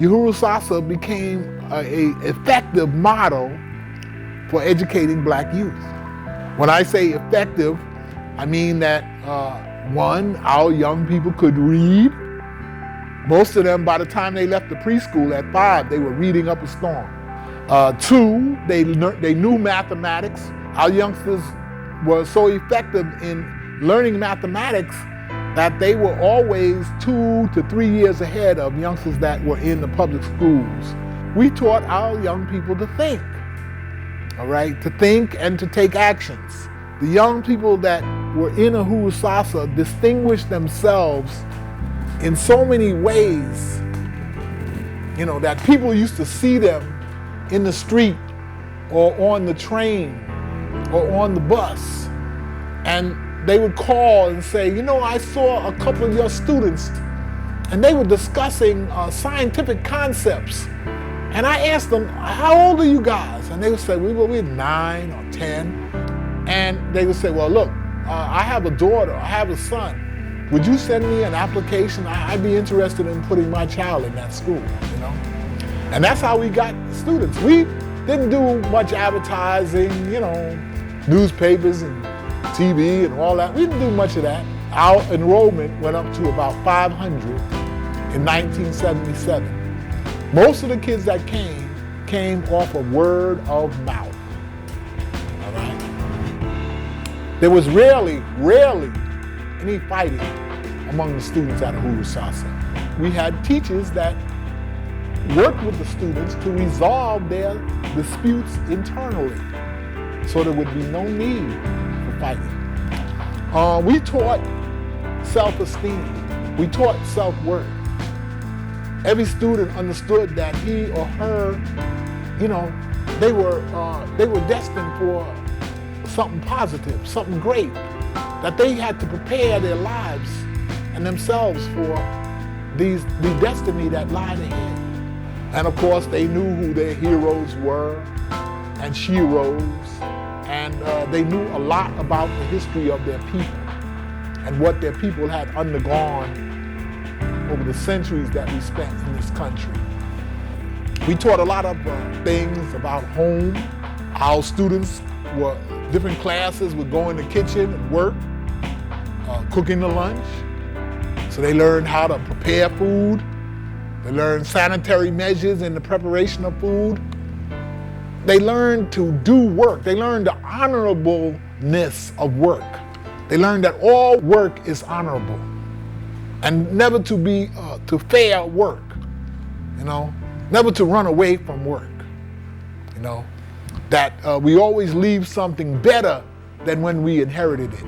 Uhuru Sasa became a effective model for educating black youth. When I say effective, I mean that one, our young people could read. Most of them, by the time they left the preschool at 5, they were reading up a storm. Two, they knew mathematics. Our youngsters were so effective in learning mathematics that they were always 2 to 3 years ahead of youngsters that were in the public schools. We taught our young people to think, all right, to think and to take actions. The young people that were in Uhuru Sasa distinguished themselves in so many ways, that people used to see them in the street or on the train or on the bus, and they would call and say, I saw a couple of your students and they were discussing scientific concepts. And I asked them, how old are you guys? And they would say, we're 9 or 10. And they would say, well, look, I have a daughter, I have a son. Would you send me an application? I'd be interested in putting my child in that school, And that's how we got students. We didn't do much advertising, newspapers and TV and all that. We didn't do much of that. Our enrollment went up to about 500 in 1977. Most of the kids that came off of word of mouth, all right? There was rarely any fighting among the students at Uhuru Sasa. We had teachers that worked with the students to resolve their disputes internally, so there would be no need for fighting. We taught self-esteem. We taught self-worth. Every student understood that he or her, they were destined for something positive, something great, that they had to prepare their lives and themselves for the destiny that lied ahead. And of course, they knew who their heroes were and sheroes, and they knew a lot about the history of their people and what their people had undergone over the centuries that we spent in this country. We taught a lot of things about home. Our students different classes would go in the kitchen and work, cooking the lunch. So they learned how to prepare food. They learned sanitary measures in the preparation of food. They learned to do work. They learned the honorableness of work. They learned that all work is honorable and never to be to fair work, never to run away from work, that we always leave something better than when we inherited it.